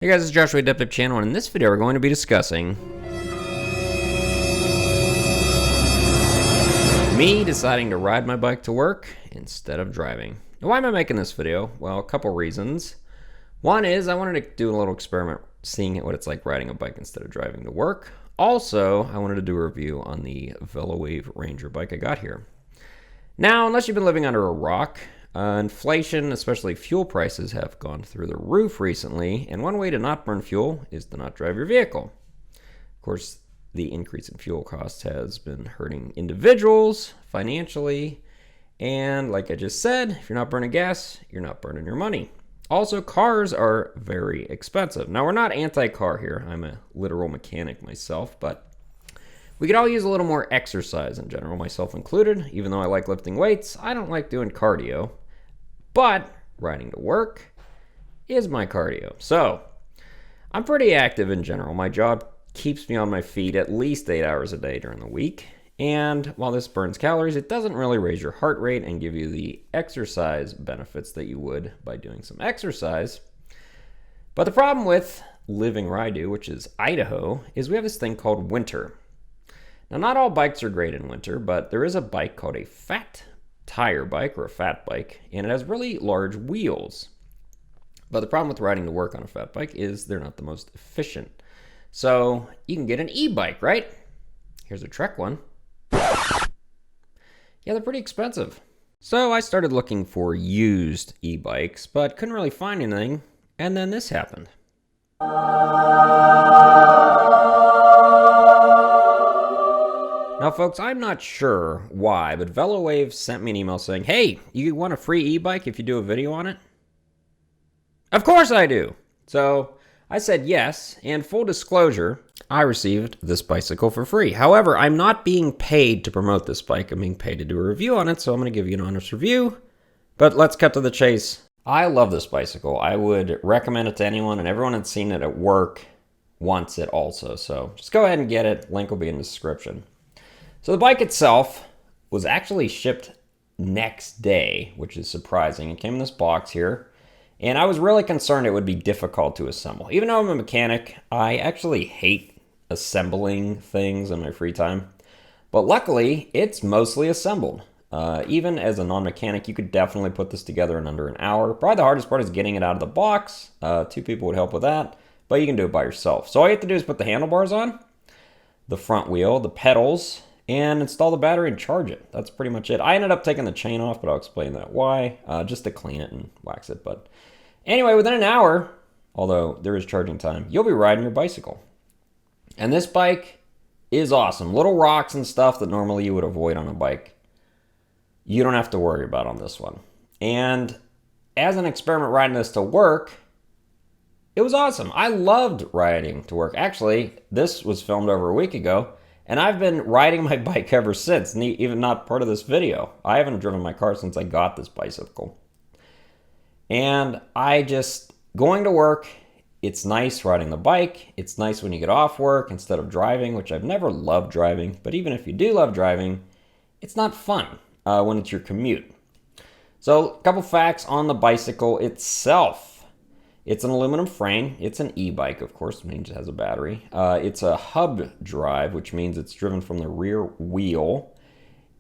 Hey guys, it's Joshua Adeptive Channel, and in this video we're going to be discussing me deciding to ride my bike to work instead of driving. Now, why am I making this video? Well, a couple reasons. One is I wanted to do a little experiment seeing what it's like riding a bike instead of driving to work. Also, I wanted to do a review on the Velowave Ranger bike I got here. Now, unless you've been living under a rock, inflation, especially fuel prices, have gone through the roof recently, and one way to not burn fuel is to not drive your vehicle. Of course, the increase in fuel costs has been hurting individuals financially, and like I just said, if you're not burning gas, you're not burning your money. Also, cars are very expensive. Now, we're not anti-car here. I'm a literal mechanic myself, but we could all use a little more exercise in general, myself included. Even though I like lifting weights, I don't like doing cardio. But riding to work is my cardio. So I'm pretty active in general. My job keeps me on my feet at least 8 hours a day during the week. And while this burns calories, it doesn't really raise your heart rate and give you the exercise benefits that you would by doing some exercise. But the problem with living where I do, which is Idaho, is we have this thing called winter. Now, not all bikes are great in winter, but there is a bike called a fat tire bike or a fat bike, and it has really large wheels. But the problem with riding to work on a fat bike is they're not the most efficient. So you can get an e-bike, right? Here's a Trek one. Yeah, they're pretty expensive. So I started looking for used e-bikes, but couldn't really find anything, and then this happened. Now, folks, I'm not sure why, but Velowave sent me an email saying, hey, you want a free e-bike if you do a video on it? Of course I do. So I said yes, and full disclosure, I received this bicycle for free. However, I'm not being paid to promote this bike. I'm being paid to do a review on it, so I'm going to give you an honest review. But let's cut to the chase. I love this bicycle. I would recommend it to anyone, and everyone that's seen it at work wants it also. So just go ahead and get it. Link will be in the description. So the bike itself was actually shipped next day, which is surprising. It came in this box here, and I was really concerned it would be difficult to assemble. Even though I'm a mechanic, I actually hate assembling things in my free time. But luckily, it's mostly assembled. Even as a non-mechanic, you could definitely put this together in under an hour. Probably the hardest part is getting it out of the box. 2 people would help with that, but you can do it by yourself. So all you have to do is put the handlebars on, the front wheel, the pedals, and install the battery and charge it. That's pretty much it. I ended up taking the chain off, but I'll explain that why, just to clean it and wax it. But anyway, within an hour, although there is charging time, you'll be riding your bicycle. And this bike is awesome. Little rocks and stuff that normally you would avoid on a bike, you don't have to worry about on this one. And as an experiment riding this to work, it was awesome. I loved riding to work. Actually, this was filmed over a week ago, and I've been riding my bike ever since, even not part of this video. I haven't driven my car since I got this bicycle. And going to work, it's nice riding the bike. It's nice when you get off work instead of driving, which I've never loved driving. But even if you do love driving, it's not fun when it's your commute. So a couple facts on the bicycle itself. It's an aluminum frame. It's an e-bike, of course, which means it has a battery. It's a hub drive, which means it's driven from the rear wheel.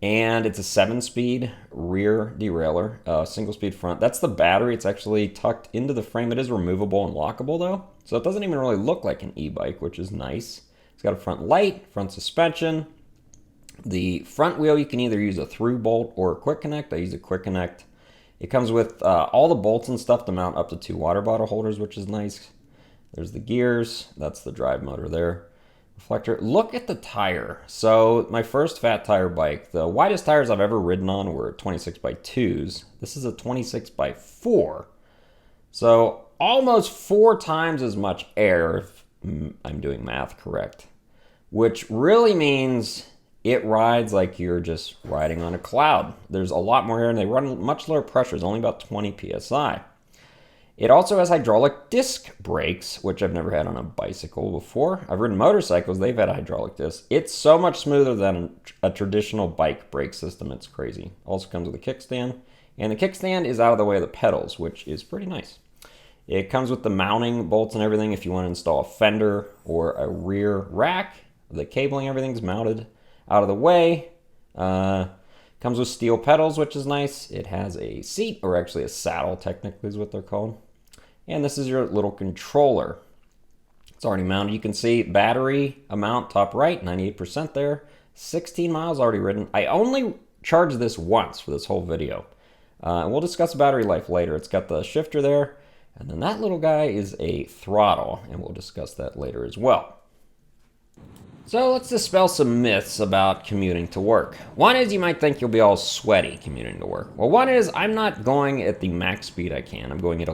And it's a 7-speed rear derailleur, single-speed front. That's the battery. It's actually tucked into the frame. It is removable and lockable, though. So it doesn't even really look like an e-bike, which is nice. It's got a front light, front suspension. The front wheel, you can either use a through bolt or a quick connect. I use a quick connect. It comes with all the bolts and stuff to mount up to 2 water bottle holders, which is nice. There's the gears. That's the drive motor there. Reflector. Look at the tire. So my first fat tire bike, the widest tires I've ever ridden on were 26x2s. This is a 26x4. So almost 4 times as much air, if I'm doing math correct, which really means it rides like you're just riding on a cloud. There's a lot more air, and they run much lower pressures, only about 20 psi. It also has hydraulic disc brakes, which I've never had on a bicycle before. I've ridden motorcycles, they've had hydraulic discs. It's so much smoother than a traditional bike brake system, it's crazy. Also comes with a kickstand, and the kickstand is out of the way of the pedals, which is pretty nice. It comes with the mounting bolts and everything if you want to install a fender or a rear rack. The cabling, everything's mounted out of the way. Comes with steel pedals, which is nice. It has a seat, or actually a saddle, technically is what they're called. And this is your little controller. It's already mounted. You can see battery amount top right, 98% there. 16 miles already ridden. I only charged this once for this whole video. And we'll discuss battery life later. It's got the shifter there. And then that little guy is a throttle, and we'll discuss that later as well. So let's dispel some myths about commuting to work. One is you might think you'll be all sweaty commuting to work. Well, one is I'm not going at the max speed I can. I'm going at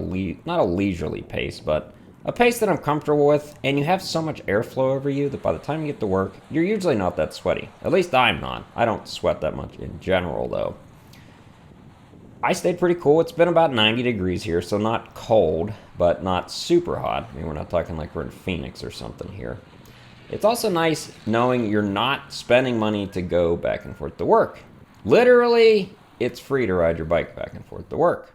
not a leisurely pace, but a pace that I'm comfortable with, and you have so much airflow over you that by the time you get to work, you're usually not that sweaty. At least I'm not. I don't sweat that much in general, though. I stayed pretty cool. It's been about 90 degrees here, so not cold, but not super hot. I mean, we're not talking like we're in Phoenix or something here. It's also nice knowing you're not spending money to go back and forth to work. Literally, it's free to ride your bike back and forth to work.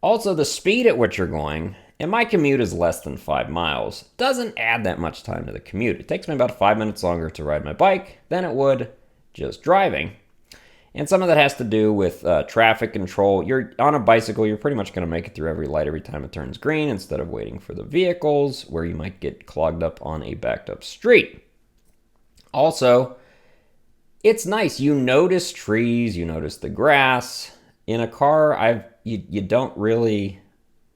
Also, the speed at which you're going, and my commute is less than 5 miles, doesn't add that much time to the commute. It takes me about 5 minutes longer to ride my bike than it would just driving. And some of that has to do with traffic control. You're on a bicycle, you're pretty much going to make it through every light every time it turns green instead of waiting for the vehicles where you might get clogged up on a backed up street. Also, it's nice. You notice trees, you notice the grass. In a car, you don't really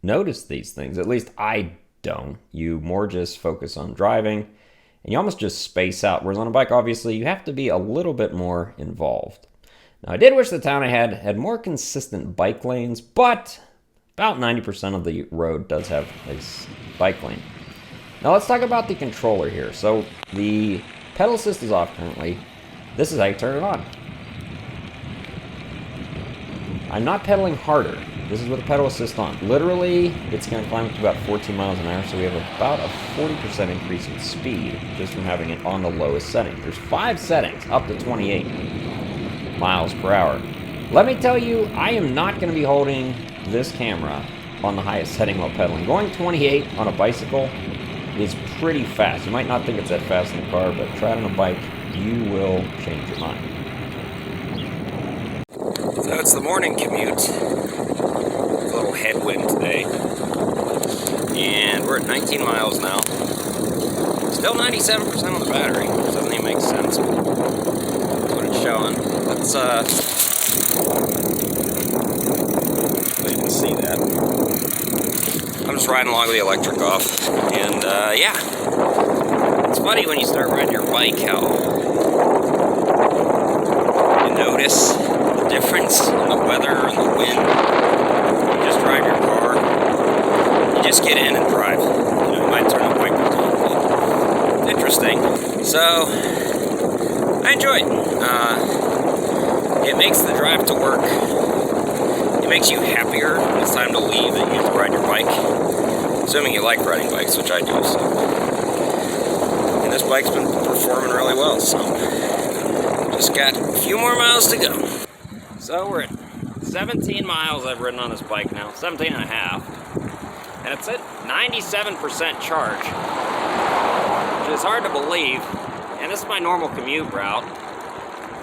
notice these things. At least I don't. You more just focus on driving and you almost just space out. Whereas on a bike, obviously, you have to be a little bit more involved. Now, I did wish the town I had more consistent bike lanes, but about 90% of the road does have a bike lane. Now, let's talk about the controller here. So, the pedal assist is off currently. This is how you turn it on. I'm not pedaling harder. This is with the pedal assist on. Literally, it's going to climb up to about 14 miles an hour, so we have about a 40% increase in speed just from having it on the lowest setting. There's 5 settings, up to 28 miles per hour. Let me tell you, I am not going to be holding this camera on the highest setting while pedaling. Going 28 on a bicycle is pretty fast. You might not think it's that fast in the car, but try it on a bike, you will change your mind. So it's the morning commute. A little headwind today. And we're at 19 miles now. Still 97% on the battery. Doesn't even make sense. That's what it's showing. Let's, so you can see that. I'm just riding along with the electric off. And, yeah. It's funny when you start riding your bike how you notice the difference in the weather and the wind. You just drive your car. You just get in and drive. You might turn the wipers on. Interesting. So, I enjoy it. It makes the drive to work, it makes you happier when it's time to leave and you have to ride your bike. Assuming you like riding bikes, which I do, so. And this bike's been performing really well, so. Just got a few more miles to go. So we're at 17 miles I've ridden on this bike now, 17 and a half. And it's at 97% charge, which is hard to believe. And this is my normal commute route.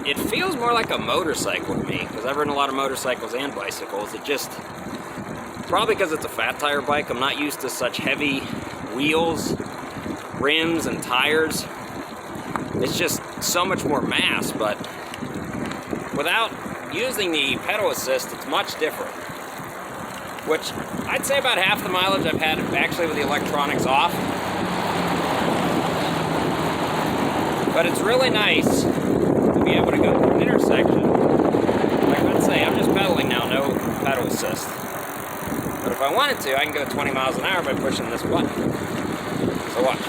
It feels more like a motorcycle to me, because I've ridden a lot of motorcycles and bicycles. It just, probably because it's a fat tire bike, I'm not used to such heavy wheels, rims, and tires. It's just so much more mass, but without using the pedal assist, it's much different. Which, I'd say about half the mileage I've had actually with the electronics off. But it's really nice to be able to go through an intersection. Like, let's say I'm just pedaling now, no pedal assist. But if I wanted to, I can go 20 miles an hour by pushing this button. So watch.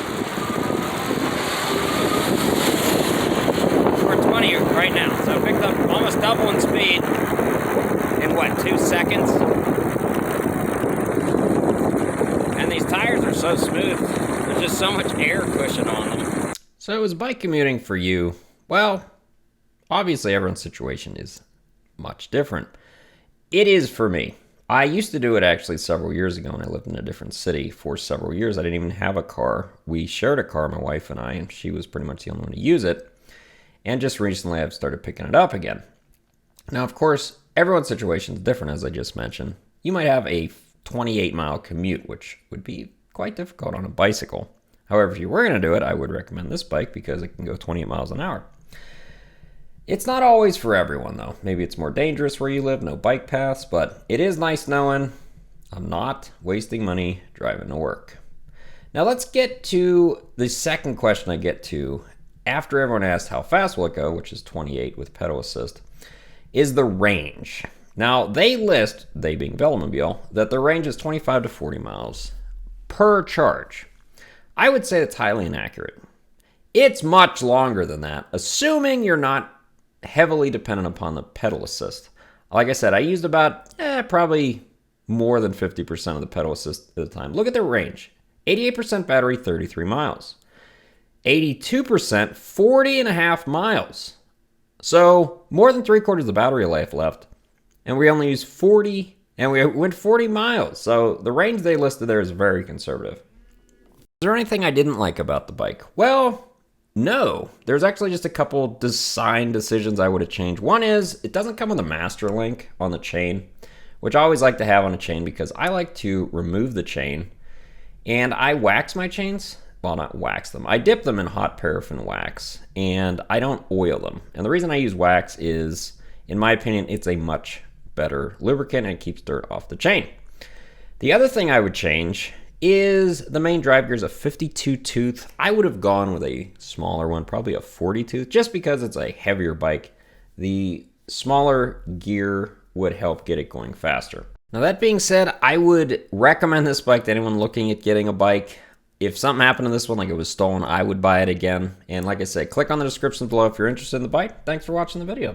We're at 20 right now, so I picked up almost double in speed in what, 2 seconds? And these tires are so smooth, there's just so much air cushion on them. So is bike commuting for you? Well, obviously everyone's situation is much different. It is for me. I used to do it actually several years ago when I lived in a different city for several years. I didn't even have a car. We shared a car, my wife and I, and she was pretty much the only one to use it. And just recently I've started picking it up again. Now, of course, everyone's situation is different, as I just mentioned. You might have a 28-mile commute, which would be quite difficult on a bicycle. However, if you were going to do it, I would recommend this bike because it can go 28 miles an hour. It's not always for everyone, though. Maybe it's more dangerous where you live, no bike paths, but it is nice knowing I'm not wasting money driving to work. Now let's get to the second question I get to after everyone asked how fast will it go, which is 28 with pedal assist, is the range. Now they list, they being Velomobile, that the range is 25 to 40 miles per charge. I would say that's highly inaccurate. It's much longer than that, assuming you're not heavily dependent upon the pedal assist. Like I said, I used about probably more than 50% of the pedal assist at the time. Look at the range. 88% battery, 33 miles. 82%, 40 and a half miles. So more than 3/4 of the battery life left. And we only used 40, and we went 40 miles. So the range they listed there is very conservative. Is there anything I didn't like about the bike? Well, no, there's actually just a couple design decisions I would have changed. One is it doesn't come with a master link on the chain, which I always like to have on a chain because I like to remove the chain and I wax my chains. Well, not wax them. I dip them in hot paraffin wax and I don't oil them. And the reason I use wax is, in my opinion, it's a much better lubricant and it keeps dirt off the chain. The other thing I would change is the main drive gear is a 52 tooth. I would have gone with a smaller one, probably a 40 tooth, just because it's a heavier bike. The smaller gear would help get it going faster. Now that being said, I would recommend this bike to anyone looking at getting a bike. If something happened to this one, like it was stolen, I would buy it again. And like I said, click on the description below if you're interested in the bike. Thanks for watching the video.